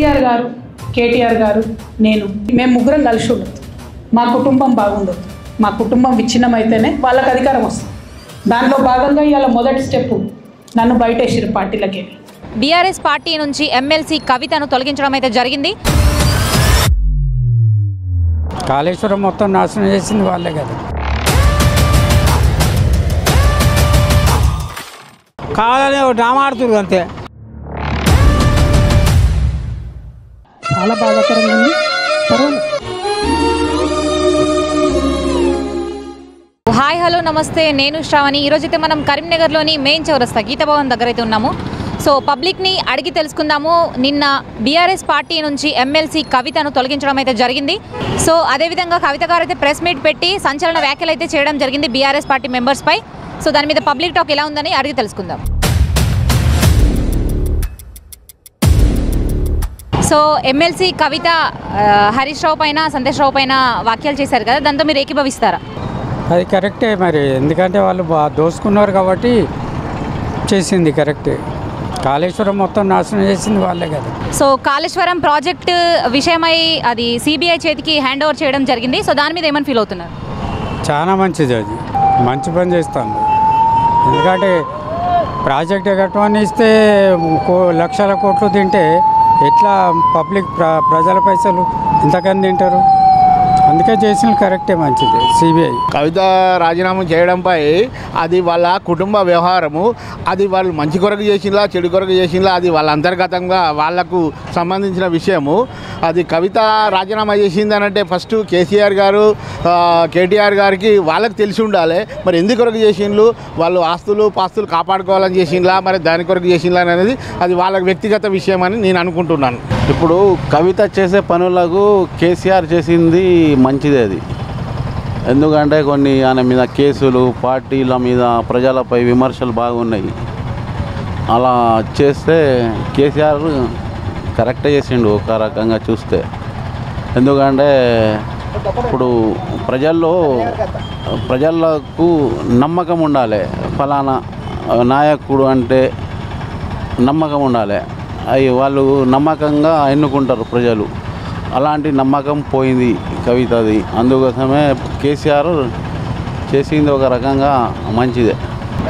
కేసీఆర్ గారు, కేటీఆర్ గారు, మేము ముగ్గురం కలిసి ఉండదు. మా కుటుంబం బాగుండదు. మా కుటుంబం విచ్ఛిన్నమైతేనే వాళ్ళకి అధికారం వస్తుంది. దాంట్లో భాగంగా ఇవాళ మొదటి స్టెప్ నన్ను బయటేసిరు పార్టీలకి. బీఆర్ఎస్ పార్టీ నుంచి ఎమ్మెల్సీ కవితను తొలగించడం అయితే జరిగింది. కాళేశ్వరం మొత్తం నాశనం చేసింది వాళ్ళే కదా. కావాలని డ్రామా ఆడుతున్నారు అంతే. చాలా బాధాకరంగా ఉంది. హాయ్ హలో నమస్తే, నేను శ్రావణి. ఈరోజైతే మనం కరీంనగర్లోని మెయిన్ చౌరస్తా గీతాభవన్ దగ్గర అయితే ఉన్నాము. సో పబ్లిక్ని అడిగి తెలుసుకుందాము. నిన్న బీఆర్ఎస్ పార్టీ నుంచి ఎమ్మెల్సీ కవితను తొలగించడం అయితే జరిగింది. సో అదేవిధంగా కవిత గారు అయితే ప్రెస్ మీట్ పెట్టి సంచలన వ్యాఖ్యలు అయితే చేయడం జరిగింది బీఆర్ఎస్ పార్టీ మెంబర్స్పై. సో దాని మీద పబ్లిక్ టాక్ ఎలా ఉందని అడిగి తెలుసుకుందాం. సో ఎమ్మెల్సీ కవిత హరీష్ రావు పైన, సంతోష్ రావు పైన వ్యాఖ్యలు చేశారు కదా, దాంతో మీరు ఏకీభవిస్తారా? అది కరెక్టే మరి, ఎందుకంటే వాళ్ళు దోసుకున్నారు కాబట్టి చేసింది కరెక్టే. కాళేశ్వరం మొత్తం నాశనం చేసింది వాళ్ళే కదా. సో కాళేశ్వరం ప్రాజెక్టు విషయమై అది సిబిఐ చేతికి హ్యాండ్ ఓవర్ చేయడం జరిగింది. సో దాని మీద ఏమని ఫీల్ అవుతున్నారు? చాలా మంచిది, అది మంచి పని చేస్తాను. ఎందుకంటే ప్రాజెక్ట్ కట్టమని ఇస్తే లక్షల కోట్లు తింటే ఎట్లా పబ్లిక్ ప్రజల పైసలు ఇంతకని తింటారు? అందుకే చేసిన కరెక్టే, మంచిది. సిబిఐ కవిత రాజీనామా చేయడంపై అది వాళ్ళ కుటుంబ వ్యవహారము. అది వాళ్ళు మంచి కొరకు చేసినా చెడు కొరకు చేసినా అది వాళ్ళ అంతర్గతంగా వాళ్లకు సంబంధించిన విషయము. అది కవిత రాజీనామా చేసిందనంటే ఫస్ట్ కేసీఆర్ గారు, కేటీఆర్ గారికి వాళ్ళకి తెలిసి ఉండాలి. మరి ఎందుకు కొరకు చేసిండ్రు, వాళ్ళు ఆస్తులు పాస్తులు కాపాడుకోవాలని చేసిండ్లా, మరి దాని కొరకు చేసిండ్లా అనేది అది వాళ్ళ వ్యక్తిగత విషయం అని నేను అనుకుంటున్నాను. ఇప్పుడు కవిత చేసే పనులకు కేసీఆర్ చేసింది మంచిదే. అది ఎందుకంటే కొన్ని ఆయన మీద కేసులు, పార్టీల మీద ప్రజలపై విమర్శలు బాగున్నాయి. అలా చేస్తే కేసీఆర్ కరెక్టే చేసిండు ఒక రకంగా చూస్తే. ఎందుకంటే ఇప్పుడు ప్రజలకు నమ్మకం ఉండాలి, ఫలానా నాయకుడు అంటే నమ్మకం ఉండాలి. అవి వాళ్ళు నమ్మకంగా ఎన్నుకుంటారు ప్రజలు. అలాంటి నమ్మకం పోయింది కవితది. అందుకోసమే కేసీఆర్ చేసింది ఒక రకంగా మంచిదే.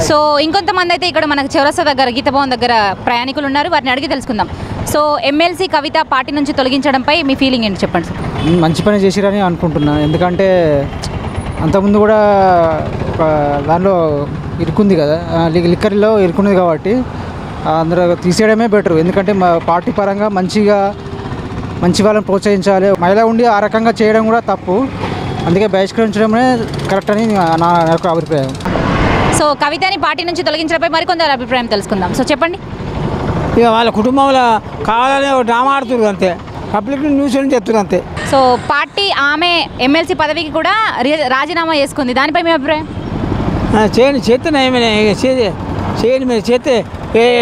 సో ఇంకొంతమంది అయితే ఇక్కడ మనకు చౌరస్తా దగ్గర గీతాభవన్ దగ్గర ప్రయాణికులు ఉన్నారు, వారిని అడిగి తెలుసుకుందాం. సో ఎమ్మెల్సీ కవిత పార్టీ నుంచి తొలగించడంపై మీ ఫీలింగ్ ఏంటి చెప్పండి సార్? మంచి పని చేసిరని అనుకుంటున్నాను. ఎందుకంటే అంతకుముందు కూడా ఒక దానిలో ఇరుక్కుంది కదా, లిక్కర్లో ఇరుక్కున్నది కాబట్టి అందరూ తీసేయడమే బెటర్. ఎందుకంటే మా పార్టీ పరంగా మంచి వాళ్ళని ప్రోత్సహించాలి. మహిళ ఉండి ఆ రకంగా చేయడం కూడా తప్పు. అందుకే బహిష్కరించడమే కరెక్ట్ అని నా యొక్క అభిప్రాయం. సో కవితని పార్టీ నుంచి తొలగించడంపై మరికొందరు అభిప్రాయం తెలుసుకుందాం. సో చెప్పండి. ఇక వాళ్ళ కుటుంబంలో కావాలని డ్రామా ఆడుతున్నారు అంతే, పబ్లిక్ న్యూస్ అని చెప్తున్నారు అంతే. సో పార్టీ ఆమె ఎమ్మెల్సీ పదవికి కూడా రాజీనామా చేసుకుంది, దానిపై మీ అభిప్రాయం? చేయండి, చేస్తే ఏమైనా చేయండి. మీరు చేస్తే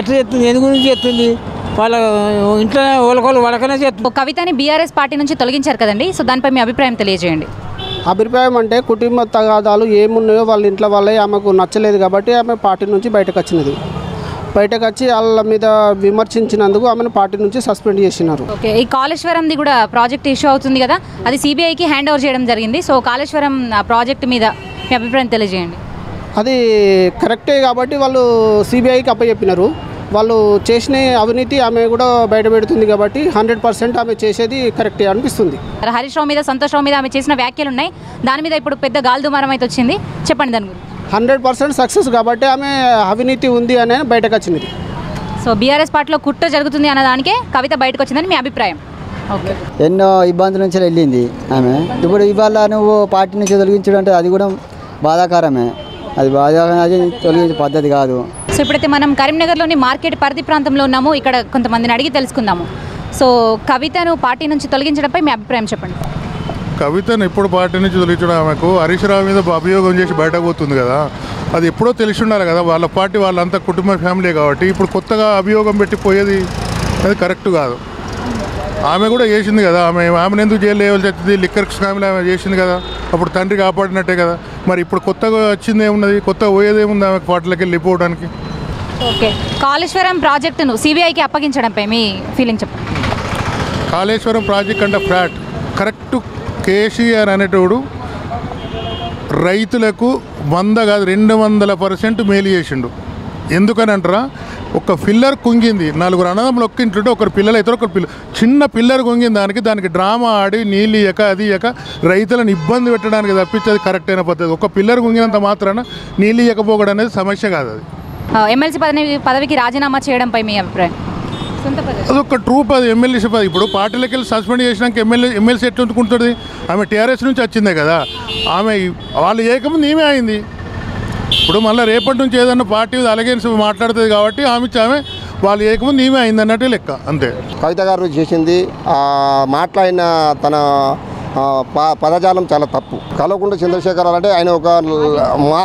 ఎట్లా చేస్తుంది, ఎందు గురించి చేస్తుంది, వాళ్ళ ఇంట్లో వాళ్ళకోళ్ళు వాళ్ళకనే చేస్తుంది. కవితని బీఆర్ఎస్ పార్టీ నుంచి తొలగించారు కదండి, సో దానిపై మీ అభిప్రాయం తెలియజేయండి. అభిప్రాయం అంటే కుటుంబ తగాదాలు ఏమున్నాయో వాళ్ళ ఇంట్లో వాళ్ళే ఆమెకు నచ్చలేదు కాబట్టి ఆమె పార్టీ నుంచి బయటకు వచ్చినది. బయటకు వచ్చి వాళ్ళ మీద విమర్శించినందుకు ఆమెను పార్టీ నుంచి సస్పెండ్ చేసినారు. ఓకే, ఈ కాళేశ్వరంది కూడా ప్రాజెక్ట్ ఇష్యూ అవుతుంది కదా, అది సిబిఐకి హ్యాండ్ ఓవర్ చేయడం జరిగింది. సో కాళేశ్వరం ప్రాజెక్ట్ మీద మీ అభిప్రాయం తెలియజేయండి. అది కరెక్టే కాబట్టి వాళ్ళు సిబిఐకి అప్పచెప్పినారు. వాళ్ళు చేసిన అవినీతి ఆమె కూడా బయటపెడుతుంది కాబట్టి 100% ఆమె చేసేది కరెక్టే అనిపిస్తుంది. హరీష్ రావు మీద, సంతోష్ రావు మీద ఆమె చేసిన వ్యాఖ్యలు ఉన్నాయి, దాని మీద ఇప్పుడు పెద్ద గాల్దుమారం అయితే వచ్చింది. చెప్పండి దాని గురించి. 100% సక్సెస్ కాబట్టి ఆమె అవినీతి ఉంది అనే బయటకు వచ్చింది. సో బీఆర్ఎస్ పార్టీలో కుట్ర జరుగుతుంది అన్నదానికే కవిత బయటకు వచ్చిందని మీ అభిప్రాయం? ఓకే, ఎన్నో ఇబ్బందుల నుంచి వెళ్ళింది ఆమె. ఇప్పుడు ఇవాళ నువ్వు పార్టీ నుంచి తొలగించడం అంటే అది కూడా బాధాకరమే. అది తొలగించే పద్ధతి కాదు. సో ఇప్పుడైతే మనం కరీంనగర్లోని మార్కెట్ పరిధి ప్రాంతంలో ఉన్నాము. ఇక్కడ కొంతమందిని అడిగి తెలుసుకుందాము. సో కవితను పార్టీ నుంచి తొలగించడంపై మీ అభిప్రాయం చెప్పండి. కవితను ఎప్పుడు పార్టీ నుంచి తొలగించడం, ఆమెకు హరీష్ రావు మీద అభియోగం చేసి బయటకు పోతుంది కదా, అది ఎప్పుడో తెలిసి ఉండాలి కదా. వాళ్ళ పార్టీ వాళ్ళంతా కుటుంబ ఫ్యామిలీ కాబట్టి ఇప్పుడు కొత్తగా అభియోగం పెట్టి పోయేది అది కరెక్ట్ కాదు. ఆమె కూడా చేసింది కదా, ఆమెను ఎందుకు జైలు వేయాల్సి వచ్చింది? లిక్కర్ స్కామ్లో ఆమె చేసింది కదా, అప్పుడు తండ్రి కాపాడినట్టే కదా. మరి ఇప్పుడు కొత్తగా వచ్చింది ఏమున్నది, కొత్తగా పోయేదేముంది ఆమెకు పార్టీలకి వెళ్ళిపోవడానికి? ఓకే, కాళేశ్వరం ప్రాజెక్టును సిబిఐకి అప్పగించడంపై మీ ఫీలింగ్ చెప్పండి. కాళేశ్వరం ప్రాజెక్ట్ అంటే ఫ్లాట్ కరెక్ట్ కేసీఆర్ అనేటోడు రైతులకు 100 కాదు 200% మేలు చేసిండు. ఎందుకని అంటారా, ఒక పిల్లర్ కుంగింది, 4 అన్నదమ్ములు ఒక్క ఇంట్లో ఒకరు పిల్లలు అయితే ఒకరు చిన్న పిల్లర్ కుంగిన దానికి డ్రామా ఆడి నీళ్ళు ఇయ్యక అది ఇయ్యక రైతులను ఇబ్బంది పెట్టడానికి తప్పించేది కరెక్ట్ అయిన పద్ధతి. ఒక పిల్లర్ కుంగినంత మాత్రాన నీళ్ళు ఇయ్యకపోవడం అనేది సమస్య కాదు. అది ఎమ్మెల్సీ పదవికి రాజీనామా చేయడంపై మీ అభిప్రాయం? అదొక ట్రూప్, అది ఎమ్మెల్సీ పదవి. ఇప్పుడు పార్టీలకి వెళ్ళి సస్పెండ్ చేసినాక ఎమ్మెల్సీ ఎట్లా ఉంచుకుంటుంది? ఆమె టీఆర్ఎస్ నుంచి వచ్చిందే కదా, ఆమె వాళ్ళు ఏకముందు ఈమె అయింది. ఇప్పుడు మళ్ళీ రేపటి నుంచి ఏదన్నా పార్టీ అలగెన్స్ మాట్లాడుతుంది కాబట్టి ఆమె వాళ్ళు ఏకముందు ఈమె అయింది అన్నట్టే లెక్క, అంతే. కవిత గారు చేసింది మాట్లాడిన తన పదజాలం చాలా తప్పు. కల్వకుంట్ల చంద్రశేఖరరావు అంటే ఆయన ఒక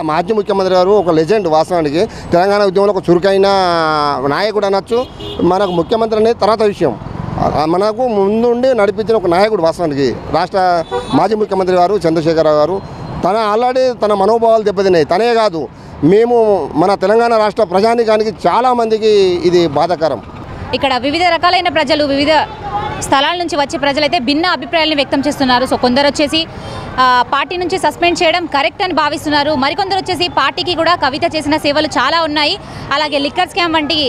మాజీ ముఖ్యమంత్రి గారు, ఒక లెజెండ్. వాస్తవానికి తెలంగాణ ఉద్యమంలో ఒక చురుకైన నాయకుడు అనొచ్చు. మనకు ముఖ్యమంత్రి అనేది తర్వాత విషయం, మనకు ముందుండి నడిపించిన ఒక నాయకుడు వాస్తవానికి రాష్ట్ర మాజీ ముఖ్యమంత్రి గారు చంద్రశేఖరరావు గారు. తన ఆల్రెడీ తన మనోభావాలు దెబ్బతిన్నాయి. తనే కాదు, మేము మన తెలంగాణ రాష్ట్ర ప్రజానికానికి చాలామందికి ఇది బాధాకరం. ఇక్కడ వివిధ రకాలైన ప్రజలు, వివిధ స్థలాల నుంచి వచ్చే ప్రజలైతే భిన్న అభిప్రాయాలను వ్యక్తం చేస్తున్నారు. సో కొందరు వచ్చేసి పార్టీ నుంచి సస్పెండ్ చేయడం కరెక్ట్ అని భావిస్తున్నారు. మరికొందరు వచ్చేసి పార్టీకి కూడా కవిత చేసిన సేవలు చాలా ఉన్నాయి, అలాగే లిక్కర్ స్కామ్ వంటి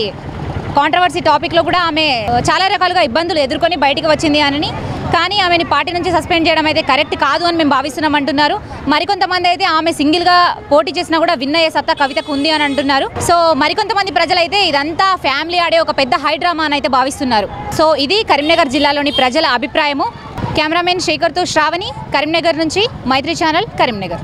కాంట్రవర్సీ టాపిక్లో కూడా ఆమె చాలా రకాలుగా ఇబ్బందులు ఎదుర్కొని బయటికి వచ్చింది అని, కానీ ఆమెని పార్టీ నుంచి సస్పెండ్ చేయడం అయితే కరెక్ట్ కాదు అని మేము భావిస్తున్నాం అంటున్నారు. మరికొంతమంది అయితే ఆమె సింగిల్గా పోటీ చేసినా కూడా విన్ అయ్యే సత్తా కవితకు ఉంది అని అంటున్నారు. సో మరికొంతమంది ప్రజలైతే ఇదంతా ఫ్యామిలీ ఆడే ఒక పెద్ద హైడ్రామా అని అయితే భావిస్తున్నారు. సో ఇది కరీంనగర్ జిల్లాలోని ప్రజల అభిప్రాయము. కెమెరామెన్ శేఖర్తో శ్రావణి, కరీంనగర్ నుంచి మైత్రి ఛానల్, కరీంనగర్.